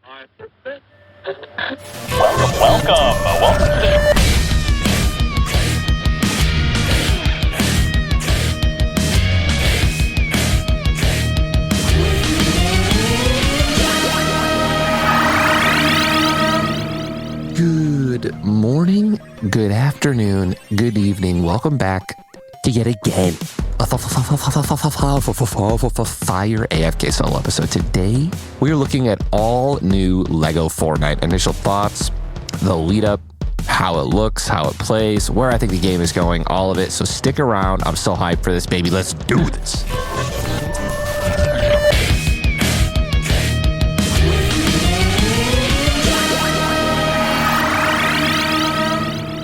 Welcome to the Good morning, good afternoon, good evening. Welcome back to yet again a Fire AFK solo episode. Today, we are looking at all new LEGO Fortnite. Initial thoughts, the lead up, how it looks, how it plays, where I think the game is going, all of it. So stick around. I'm so hyped for this, baby. Let's do this.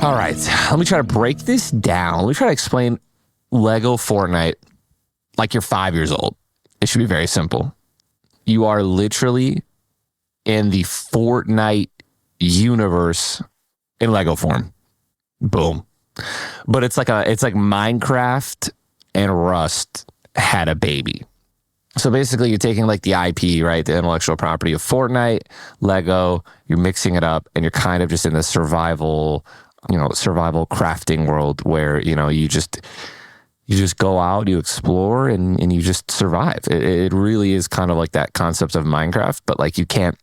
All right, let me try to break this down. Let me try to explain LEGO Fortnite like you're 5 years old. It should be very simple. You are literally in the Fortnite universe in LEGO form. Boom. But it's like Minecraft and Rust had a baby. So basically you're taking like the IP, right? The intellectual property of Fortnite, LEGO, you're mixing it up and you're kind of just in the survival crafting world where, you just go out, you explore and you just survive. It really is kind of like that concept of Minecraft, but like you can't,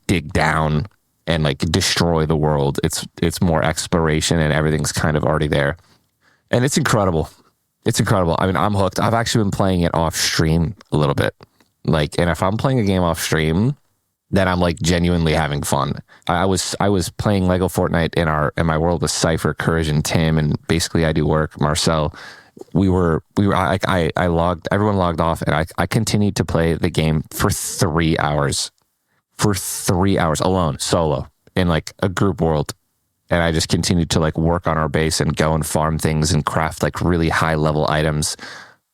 dig down and like destroy the world. It's more exploration and everything's kind of already there. And it's incredible. It's incredible. I mean, I'm hooked. I've actually been playing it off stream a little bit. And if I'm playing a game off stream, then I'm like genuinely having fun. I was playing LEGO Fortnite in my world with Cypher, Courage, and Tim, and basically I do work. Marcel, everyone logged off, and I continued to play the game for 3 hours. For 3 hours alone, solo, in like a group world. And I just continued to like work on our base and go and farm things and craft like really high level items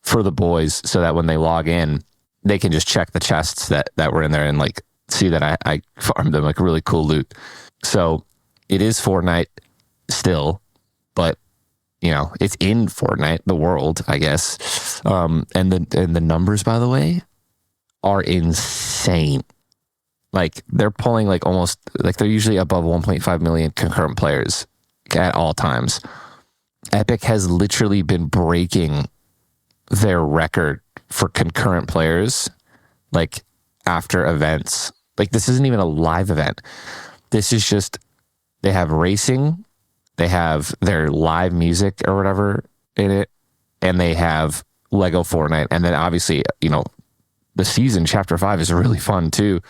for the boys so that when they log in, they can just check the chests that were in there and like see that I farmed them like really cool loot. So it is Fortnite still, but it's in Fortnite, the world, I guess. And the numbers, by the way, are insane. Like they're pulling like almost like they're usually above 1.5 million concurrent players at all times. Epic has literally been breaking their record for concurrent players like after events. Like this isn't even a live event. This is just, they have racing, they have their live music or whatever in it, and they have LEGO Fortnite. And then obviously, the season, Chapter 5 is really fun too.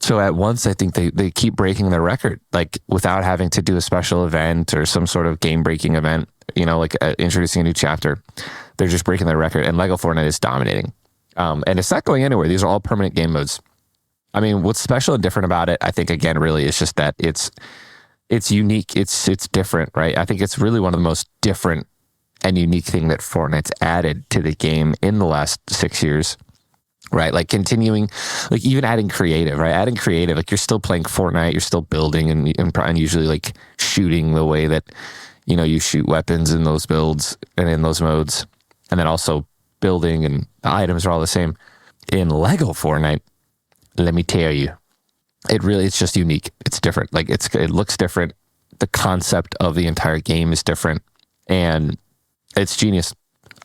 So at once, I think they keep breaking their record, like without having to do a special event or some sort of game-breaking event, introducing a new chapter. They're just breaking their record, and LEGO Fortnite is dominating. And it's not going anywhere. These are all permanent game modes. I mean, what's special and different about it, I think, again, really is just that it's unique. It's different, right? I think it's really one of the most different and unique thing that Fortnite's added to the game in the last 6 years. Right, like continuing, like even adding creative, right? Adding creative, like you're still playing Fortnite, you're still building and usually like shooting the way that, you shoot weapons in those builds and in those modes. And then also building and the items are all the same. In LEGO Fortnite, let me tell you, it's just unique. It's different. Like it looks different. The concept of the entire game is different and it's genius.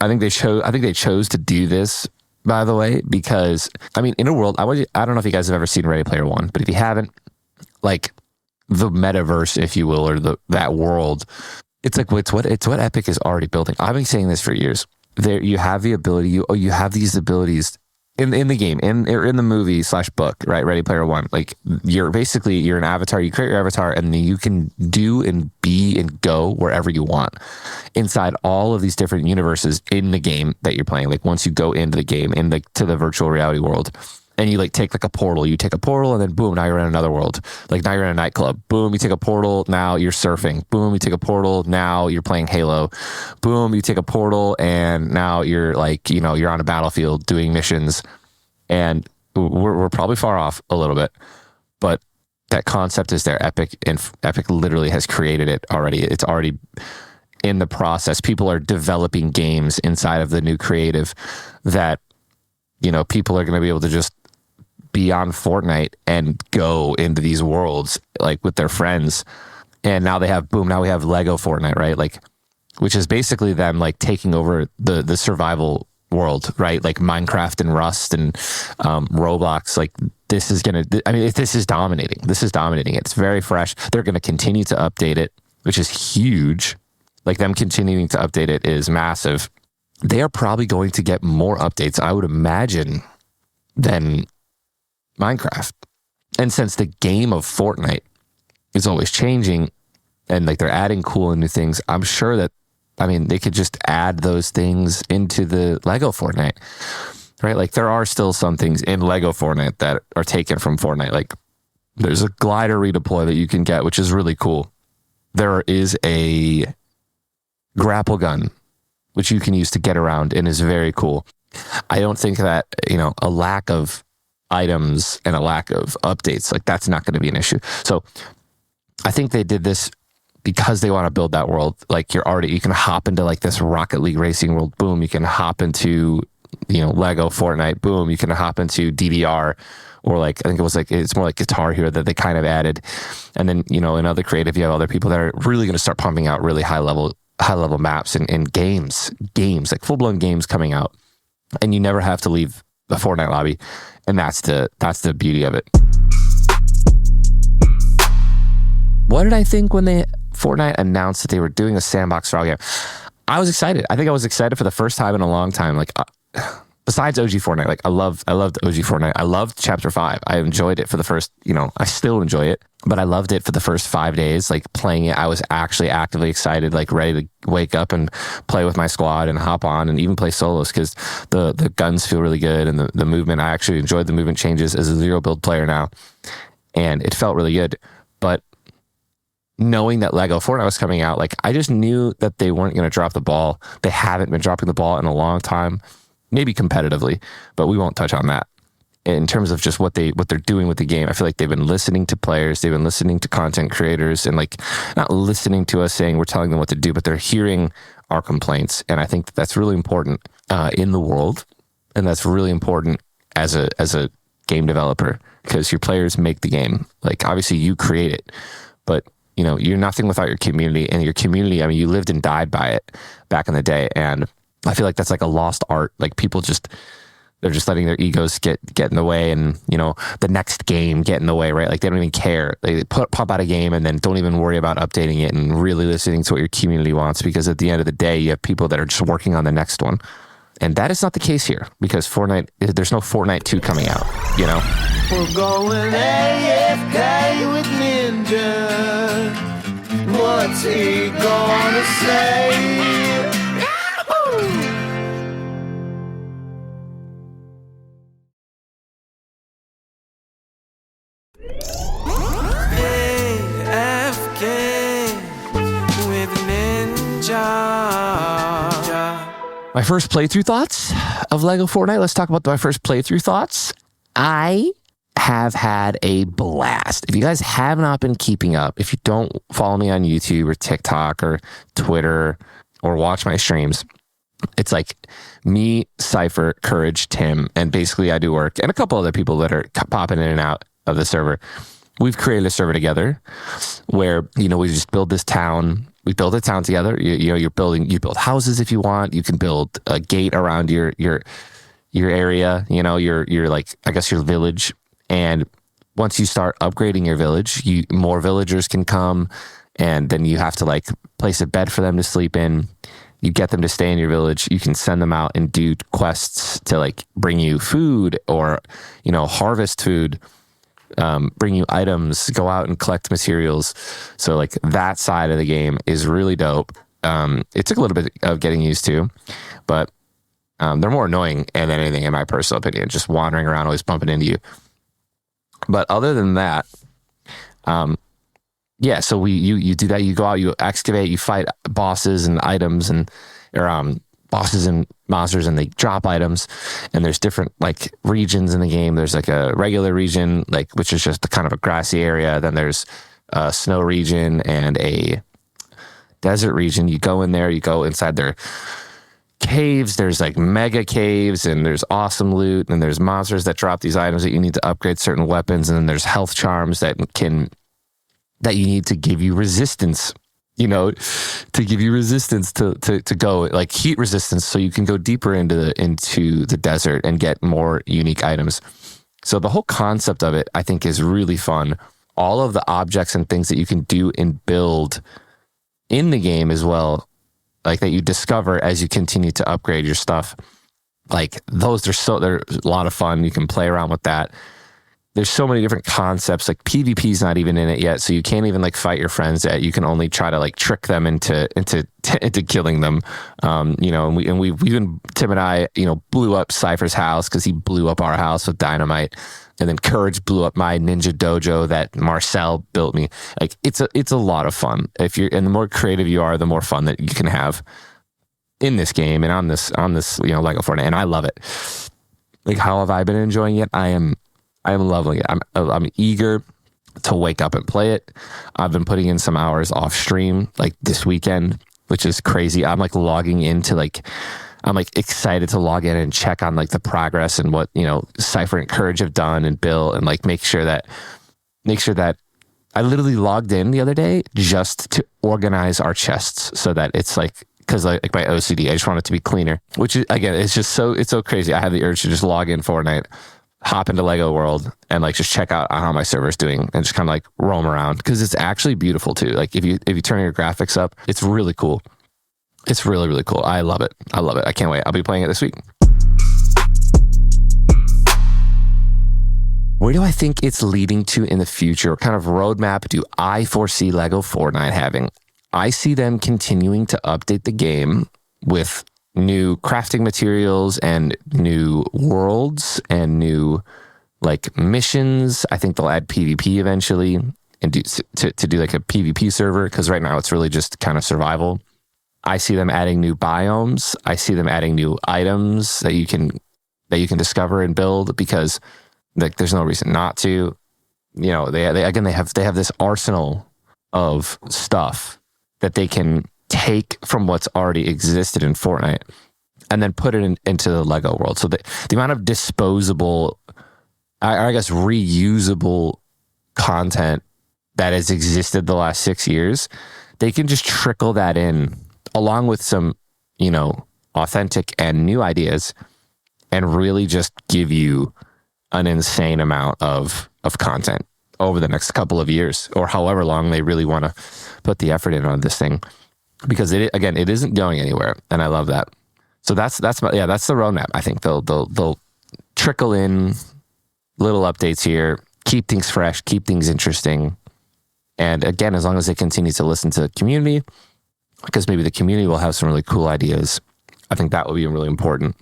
I think they chose to do this, by the way, because I mean, in a world, I don't know if you guys have ever seen Ready Player One, but if you haven't, like the metaverse, if you will, or that world, it's what Epic is already building. I've been saying this for years. There, you have the ability, you have these abilities in the game, in the movie / book, right? Ready Player One. Like you're an avatar. You create your avatar, and then you can do and be and go wherever you want inside all of these different universes in the game that you're playing. Like once you go into the game, to the virtual reality world, and you like take like a portal. You take a portal, and then boom, now you're in another world. Like now you're in a nightclub. Boom, you take a portal. Now you're surfing. Boom, you take a portal. Now you're playing Halo. Boom, you take a portal, and now you're like, you're on a battlefield doing missions. And we're probably far off a little bit, but that concept is there. Epic literally has created it already. It's already in the process. People are developing games inside of the new creative that, people are going to be able to just be on Fortnite and go into these worlds like with their friends. And now now we have Lego Fortnite, right? Like, which is basically them like taking over the survival world, right? Like Minecraft and Rust and Roblox. Like this is dominating. This is dominating. It's very fresh. They're going to continue to update it, which is huge. Like them continuing to update it is massive. They are probably going to get more updates, I would imagine, than Minecraft. And since the game of Fortnite is always changing and like they're adding cool and new things, I'm sure that, they could just add those things into the Lego Fortnite, right? Like there are still some things in Lego Fortnite that are taken from Fortnite. Like there's a glider redeploy that you can get, which is really cool. There is a grapple gun, which you can use to get around and is very cool. I don't think that, a lack of items and a lack of updates, like that's not going to be an issue. So I think they did this because they want to build that world. Like you can hop into like this Rocket League racing world. Boom. You can hop into, Lego Fortnite. Boom. You can hop into DDR or like, I think it was like, it's more like Guitar Hero that they kind of added. And then, in other creative, you have other people that are really going to start pumping out really high level maps and games, like full blown games coming out. And you never have to leave the Fortnite lobby. And that's the beauty of it. What did I think when Fortnite announced that they were doing a sandbox style game? I was excited. I think I was excited for the first time in a long time. Like besides OG Fortnite, like I loved OG Fortnite. I loved Chapter 5. I enjoyed it for the first, I still enjoy it, but I loved it for the first 5 days. Like playing it, I was actually actively excited, like ready to wake up and play with my squad and hop on and even play solos because the guns feel really good and the movement. I actually enjoyed the movement changes as a zero build player now, and it felt really good. But knowing that Lego Fortnite was coming out, like I just knew that they weren't going to drop the ball. They haven't been dropping the ball in a long time, maybe competitively, but we won't touch on that. In terms of just what they're doing with the game, I feel like they've been listening to players, they've been listening to content creators, and like not listening to us saying we're telling them what to do, but they're hearing our complaints. And I think that's really important in the world, and that's really important as a game developer because your players make the game. Like obviously you create it, but you're nothing without your community, and your community, you lived and died by it back in the day. And I feel like that's like a lost art. Like people they're just letting their egos get in the way, and the next game get in the way, right? Like they don't even care. They pop out a game and then don't even worry about updating it and really listening to what your community wants, because at the end of the day, you have people that are just working on the next one. And that is not the case here because Fortnite, there's no Fortnite 2 coming out, We're going AFK with Ninja. What's he gonna say? AFK with Ninja. My first playthrough thoughts of Lego Fortnite. Let's talk about my first playthrough thoughts. I have had a blast. If you guys have not been keeping up, if you don't follow me on YouTube or TikTok or Twitter or watch my streams, it's like me, Cypher, Courage, Tim, and basically I do work, and a couple other people that are popping in and out of the server. We've created a server together where, we just build this town. We build a town together. You build houses if you want. You can build a gate around your area, your like, I guess your village. And once you start upgrading your village, more villagers can come, and then you have to like place a bed for them to sleep in. You get them to stay in your village. You can send them out and do quests to like bring you food or, harvest food, bring you items, go out and collect materials. So like that side of the game is really dope. It took a little bit of getting used to, but they're more annoying than anything in my personal opinion, just wandering around, always bumping into you. But other than that, so you do that. You go out, you excavate, you fight bosses and items or bosses and monsters, and they drop items. And there's different like regions in the game. There's like a regular region, like which is just kind of a grassy area. Then there's a snow region and a desert region. You go in there, you go inside their caves, there's like mega caves, and there's awesome loot, and there's monsters that drop these items that you need to upgrade certain weapons, and then there's health charms that you need to give you resistance, to give you resistance to go, like heat resistance, so you can go deeper into the desert and get more unique items. So the whole concept of it, I think, is really fun. All of the objects and things that you can do and build in the game as well, like that you discover as you continue to upgrade your stuff, like they're a lot of fun. You can play around with that. There's so many different concepts. Like PvP's not even in it yet, so you can't even like fight your friends yet. You can only try to like trick them into killing them. And we even, Tim and I, blew up Cypher's house because he blew up our house with dynamite. And then Courage blew up my ninja dojo that Marcel built me. Like it's a lot of fun. And the more creative you are, the more fun that you can have in this game and on this LEGO Fortnite. And I love it. Like, how have I been enjoying it? I am loving it. I'm eager to wake up and play it. I've been putting in some hours off stream, like this weekend, which is crazy. I'm like logging into I'm like excited to log in and check on like the progress and what, Cypher and Courage have done and Bill, and like make sure that I literally logged in the other day just to organize our chests so that it's like, because like my OCD, I just want it to be cleaner, which is, again, it's so crazy. I have the urge to just log in Fortnite, hop into Lego World, and like just check out how my server's doing and just kind of like roam around, because it's actually beautiful too. Like if you turn your graphics up, it's really cool. It's really, really cool. I love it. I can't wait. I'll be playing it this week. Where do I think it's leading to in the future? What kind of roadmap do I foresee LEGO Fortnite having? I see them continuing to update the game with new crafting materials and new worlds and new like missions. I think they'll add PvP eventually and to do like a PvP server, because right now it's really just kind of survival. I see them adding new biomes. I see them adding new items that you can discover and build, because like there's no reason not to. They have this arsenal of stuff that they can take from what's already existed in Fortnite and then put it into the LEGO world. So the amount of disposable, I guess reusable content that has existed the last 6 years, they can just trickle that in along with some, authentic and new ideas, and really just give you an insane amount of content over the next couple of years, or however long they really want to put the effort in on this thing, because it isn't going anywhere, and I love that. So that's the roadmap. I think they'll trickle in little updates here, keep things fresh, keep things interesting, and again, as long as they continue to listen to the community, because maybe the community will have some really cool ideas, I think that will be really important.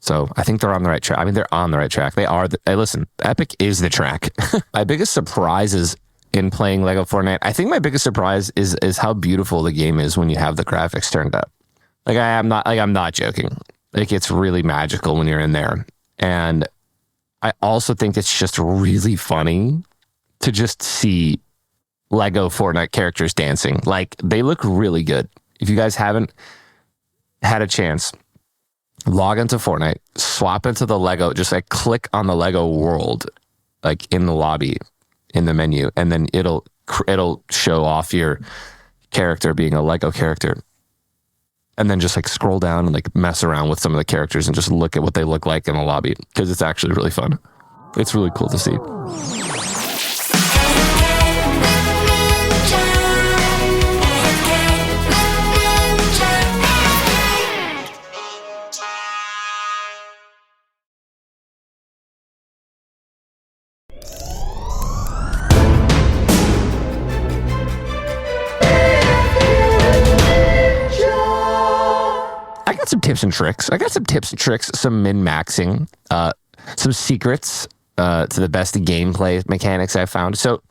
So I think they're on the right track. I mean, they're on the right track. They are. Listen, Epic is the track. My biggest surprises in playing LEGO Fortnite, I think my biggest surprise is how beautiful the game is when you have the graphics turned up. I'm not joking. Like, it's really magical when you're in there. And I also think it's just really funny to just see LEGO Fortnite characters dancing. Like, they look really good. If you guys haven't had a chance, log into Fortnite, swap into the LEGO, just like click on the LEGO world, like in the lobby, in the menu, and then it'll show off your character being a LEGO character. And then just like scroll down and like mess around with some of the characters and just look at what they look like in the lobby, because it's actually really fun. It's really cool to see. Some tips and tricks. I got some tips and tricks, some min-maxing, some secrets to the best gameplay mechanics I've found. So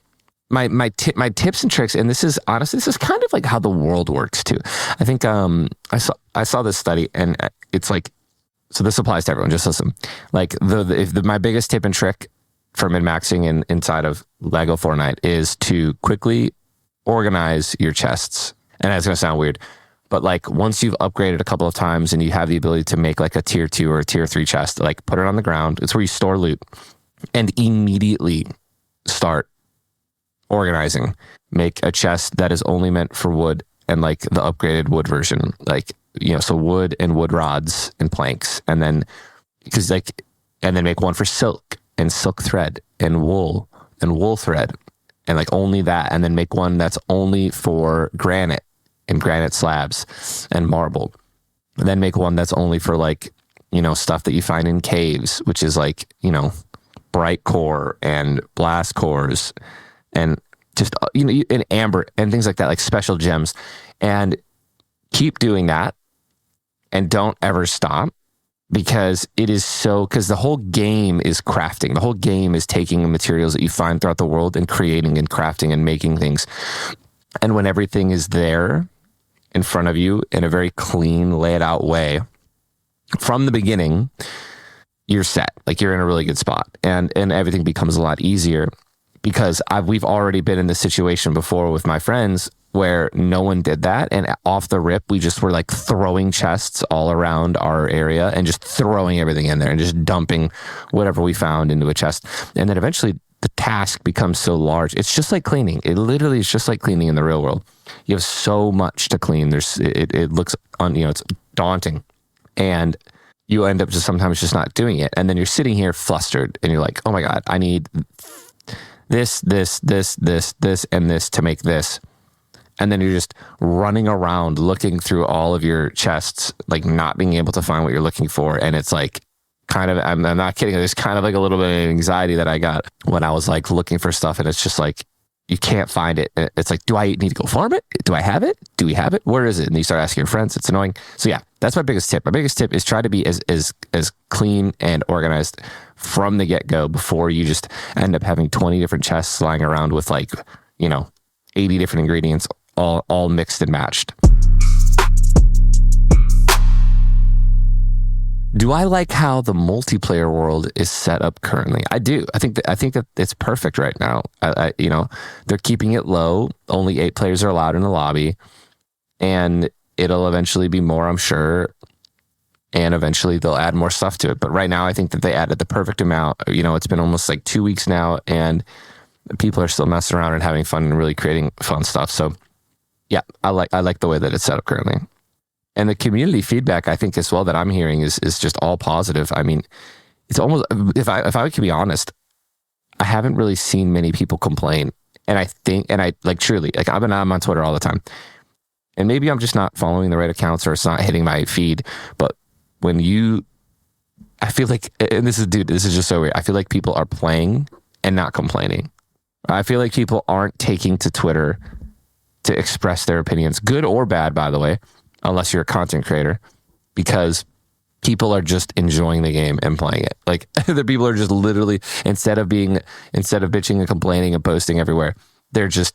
my tips and tricks, and this is kind of like how the world works too. I think I saw this study, and it's like, so this applies to everyone. Just listen. Like my biggest tip and trick for min-maxing inside of LEGO Fortnite is to quickly organize your chests. And that's gonna sound weird, But like once you've upgraded a couple of times and you have the ability to make like a tier 2 or a tier 3 chest, like put it on the ground. It's where you store loot and immediately start organizing. Make a chest that is only meant for wood and like the upgraded wood version, like, so wood and wood rods and planks. And then and then make one for silk and silk thread and wool thread and like only that. And then make one that's only for granite and granite slabs and marble. And then make one that's only for like, stuff that you find in caves, which is like, bright core and blast cores and just, in amber and things like that, like special gems. And keep doing that and don't ever stop, because because the whole game is crafting. The whole game is taking the materials that you find throughout the world and creating and crafting and making things. And when everything is there in front of you in a very clean, laid out way, from the beginning, you're set. Like you're in a really good spot, and everything becomes a lot easier, because we've already been in this situation before with my friends where no one did that. And off the rip, we just were like throwing chests all around our area and just throwing everything in there and just dumping whatever we found into a chest. And then eventually the task becomes so large. It's just like cleaning. It literally is just like cleaning in the real world. You have so much to clean. It looks it's daunting, and you end up sometimes just not doing it. And then you're sitting here flustered and you're like, oh my God, I need this, and this to make this. And then you're just running around looking through all of your chests, like not being able to find what you're looking for. And it's like I'm not kidding. There's kind of like a little bit of anxiety that I got when I was like looking for stuff, and it's just like, you can't find it. It's like, do I need to go farm it? Do I have it? Do we have it? Where is it? And you start asking your friends. It's annoying. So yeah, that's my biggest tip. My biggest tip is try to be as clean and organized from the get-go before you just end up having 20 different chests lying around with like, 80 different ingredients all mixed and matched. Do I like how the multiplayer world is set up currently? I do. I think that it's perfect right now. They're keeping it low. Only 8 players are allowed in the lobby, and it'll eventually be more, I'm sure. And eventually they'll add more stuff to it. But right now, I think that they added the perfect amount. It's been almost like 2 weeks now, and people are still messing around and having fun and really creating fun stuff. So yeah, I like the way that it's set up currently. And the community feedback, I think as well, that I'm hearing is just all positive. I mean, it's almost, if I can be honest, I haven't really seen many people complain. And I like truly, like I'm on Twitter all the time, and maybe I'm just not following the right accounts, or it's not hitting my feed. But I feel like, and this is just so weird. I feel like people are playing and not complaining. I feel like people aren't taking to Twitter to express their opinions, good or bad, by the way, unless you're a content creator, because people are just enjoying the game and playing it. Like the people are just literally, instead of bitching and complaining and posting everywhere, they're just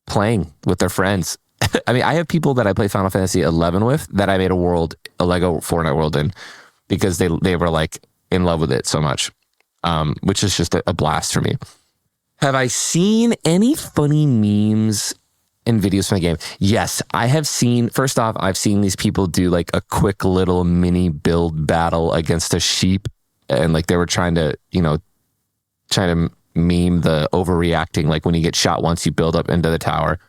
playing with their friends. I mean, I have people that I play Final Fantasy 11 with that I made a LEGO Fortnite world in, because they were like in love with it so much, which is just a blast for me. Have I seen any funny memes and videos from the game? Yes, I have seen. First off, I've seen these people do like a quick little mini build battle against a sheep, and like they were trying to meme the overreacting. Like when you get shot once, you build up into the tower.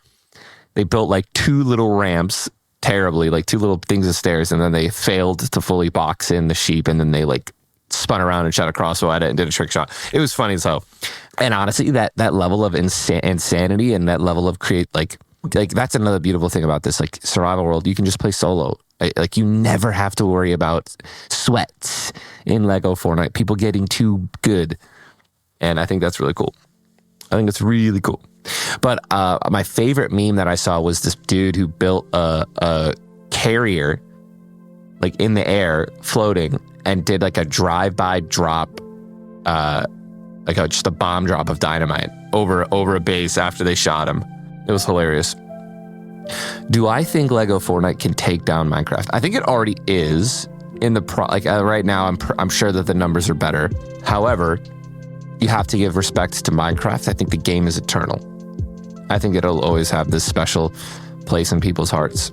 They built like 2 little ramps terribly, like 2 little things of stairs, and then they failed to fully box in the sheep, and then they like spun around and shot a crossbow at it and did a trick shot. It was funny as hell. And honestly, that level of insanity and that level of like that's another beautiful thing about this like survival world. You can just play solo. Like you never have to worry about sweats in LEGO Fortnite, people getting too good. And I think that's really cool. I think it's really cool. But my favorite meme that I saw was this dude who built a carrier like in the air floating, and did like a drive-by drop, just a bomb drop of dynamite over a base after they shot him. It was hilarious. Do I think LEGO Fortnite can take down Minecraft? I think it already is in the right now. I'm sure that the numbers are better. However, you have to give respect to Minecraft. I think the game is eternal. I think it'll always have this special place in people's hearts.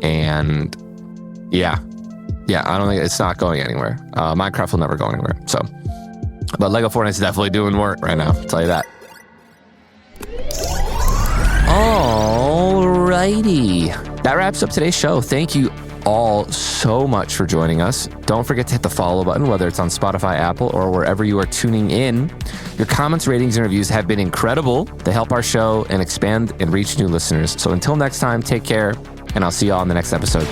And yeah, I don't think it's not going anywhere. Minecraft will never go anywhere. So, but LEGO Fortnite's definitely doing work right now. I'll tell you that. Alrighty. That wraps up today's show. Thank you all so much for joining us. Don't forget to hit the follow button, whether it's on Spotify, Apple, or wherever you are tuning in. Your comments, ratings, and reviews have been incredible. They help our show and expand and reach new listeners. So until next time, take care, and I'll see you all in the next episode.